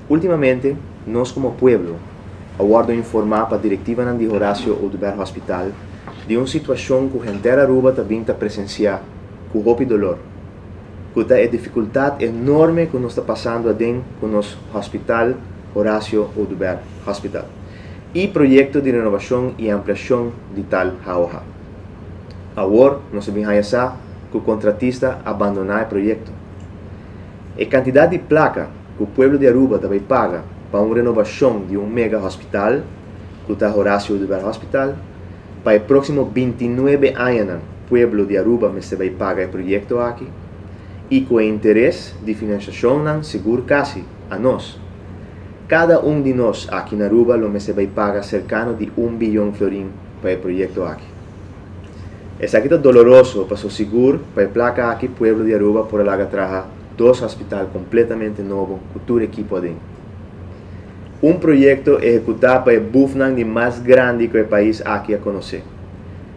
Ultimamente, nós como pueblo, aguardo informar para a diretiva de Horácio Oduber Hospital de uma situação que a gente Aruba também está presenciando, com roupa e dolor. Que é dificuldade enorme que nós está passando dentro com nosso hospital, Horácio Oduber Hospital. E projeto de renovação e ampliação de tal HAOHA. Agora, nós sabemos que o contratista abandonar o projeto. A quantidade de placa que o povo de Aruba também paga para uma renovação de um mega hospital, que está Horácio Oduber Hospital, para o próximo 29 anos, o povo de Aruba vai pagar o projeto aqui, e com o interesse de financiação seguro quase a nós. Cada de nós aqui na Aruba vai pagar cercano de 1 bilhão florim para o projeto aqui. Essa aqui é doloroso para o seguro, para a placa aqui, povo de Aruba, por lá trazer 2 hospitais completamente novos, com todo o equipo dentro. Um projeto executado para o bufnan de mais grande que o país aqui a conhecer.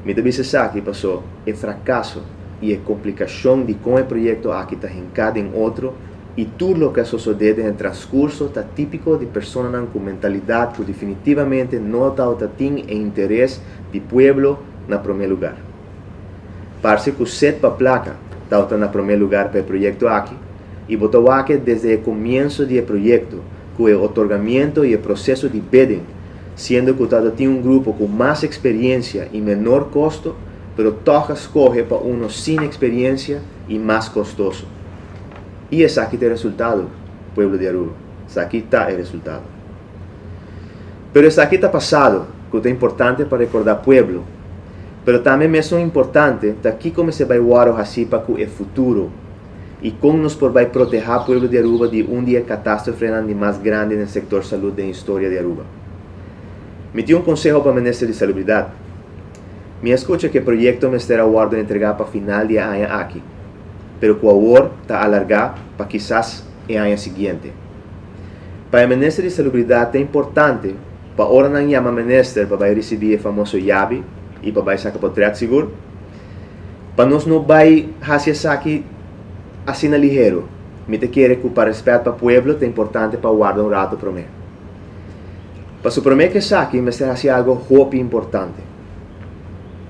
Muitas vezes aqui passou o fracasso e a complicação de como o projeto aqui está hincado em outro, e tudo o que sucede no transcurso está típico de pessoas com mentalidade que definitivamente não tem interesse do povo na primeiro lugar. Parece que o set para a placa está na primeiro lugar para o projeto aqui, e botou aqui desde o começo do projeto, com o otorgamento e o processo de bidding, sendo que o tem um grupo com mais experiência e menor custo, pero toca escolhe para um sem experiência e mais custoso. E esse aqui é o resultado, povo de Aruba. Esse aqui está o resultado. Pero esse aqui está passado, que é importante para recordar o povo. Pero também é importante, daqui como se vai guardar assim para o futuro. E como nos vai proteger o povo de Aruba de dia catástrofe mais grande no setor saúde da história de Aruba. Me tinha um conselho para o Ministério de Salubridade. Me escuta que o projeto me estará guardado entregar para final de ano aqui, pero que agora está alargado para quizás o ano seguinte. Para o Ministério de Salubridade é importante, para a hora não chama o Ministério para receber o famoso llave e para sacar para o trato seguro, para nós não vai fazer isso aqui assim na ligeiro. Me te quer que para respeito para o povo é importante para guardar um rato para mim. Para o primeiro que isso aqui, me está fazendo algo muito importante.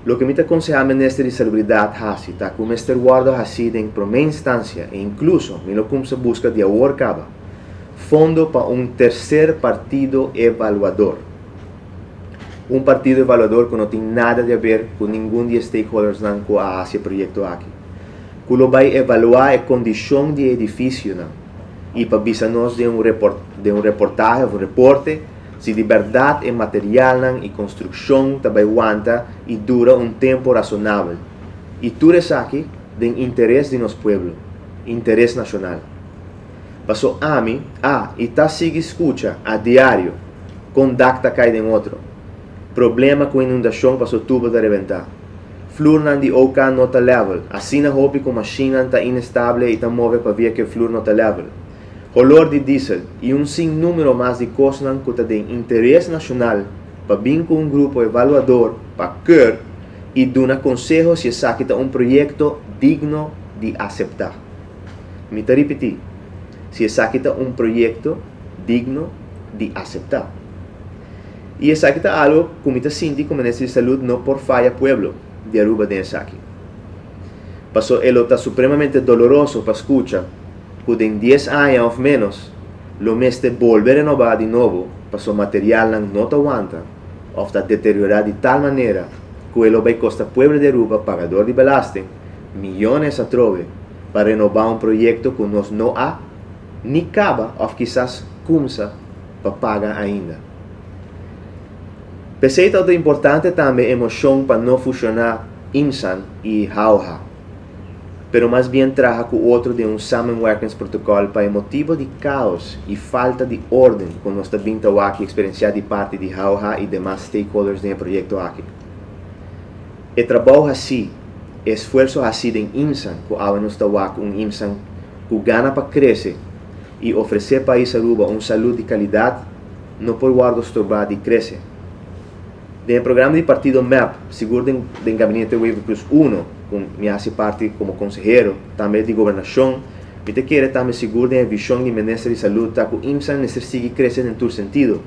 O que me aconselha o Ministério de Salubridade está que o Ministério guarda assim em primeira instância, e incluso me lo começa a buscar de agora acaba, fundo para um terceiro partido evaluador. Um partido evaluador que não tem nada a ver com nenhum dos stakeholders que há esse projeto aqui. Que vai evaluar a condição do edifício e para avisar-nos de um reportagem, um reporte, se de verdade o material e construção também aguenta e dura um tempo razonável. E tudo isso aqui tem interesse de nosso povo, interesse nacional. Passou a mim, e está sigue escuta a diário, contacta cai de outro. Problema com inundação passou tubo de reventar. Flur de OK nota level, assim na roupa com a machina está instável e está move para ver que o flur nota level. Olor de diesel e um sinnúmero mais de coisas que têm interesse nacional para vir com um grupo evaluador para querer e dar conselho se esse aqui é um projeto digno de aceitar. Me te repetir, se esse aqui é um projeto digno de aceitar. E esse aqui é algo que me sinto como Ministério de Saúde não por falha pueblo de Aruba desse aqui. Passou ele está supremamente doloroso para escutar que em 10 anos ou menos, o mês de volver a renovar de novo, para o material não aguanta, ou está deteriorado de tal maneira que ele vai custar ao povo de Aruba, pagador de belaste, milhões a trove para renovar um projeto que nós não há, nem cabe, ou quizás começa para pagar ainda. Pensei que é importante também a emoção para não funcionar IMSAN e HAOHA. Pero mais bem traga com o outro de um Samenwerkingsprotocol para o motivo de caos e falta de ordem que nós estamos vindo aqui experienciar de parte de HAOHA e demais stakeholders do projeto aqui. E trabalho assim, esforço assim em IMSAN, que agora nós estamos aqui um IMSAN que ganha para crescer e oferecer para a Aruba uma saúde de qualidade, não por guardar estorbar de crescer. No programa de partido MEP, seguro do gabinete Wave Plus 1, com minha parte como consejero, também de governação, Me te quiere também seguro a visão do Ministério de Saúde que o IMSA necessita crescer em todo sentido,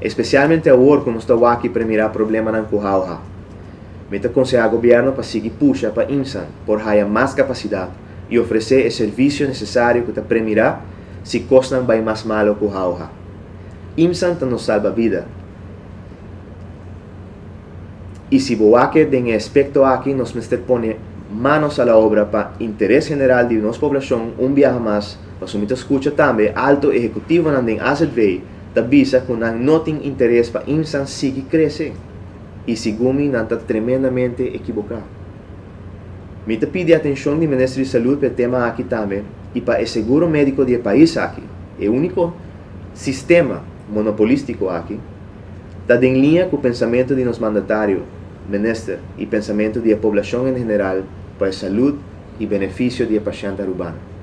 especialmente agora quando está aqui para mirar problema na Cuhauha. Me te aconselho ao governo para seguir puxa para IMSA por ter mais capacidade e oferecer o serviço necessário que te premirar se costam vai mais malo Cuhauha. IMSA nos salva vida. E se boaque tem aspecto aqui, nos temos pone manos a la obra para interesse general de nossa população, viaje mais, para sumita escucha também, alto executivo não tem AZV, da visa que não tem interesse para IMSA seguir crescer. E segundo não está tremendamente equivocado. Me te pede atenção do Ministério de Saúde para o tema aqui também, e para o seguro médico do país aqui, é o único sistema monopolístico aqui, está em linha com o pensamento de nos mandatários, ministro, e pensamento da população em geral para a saúde e benefício da paciente urbana.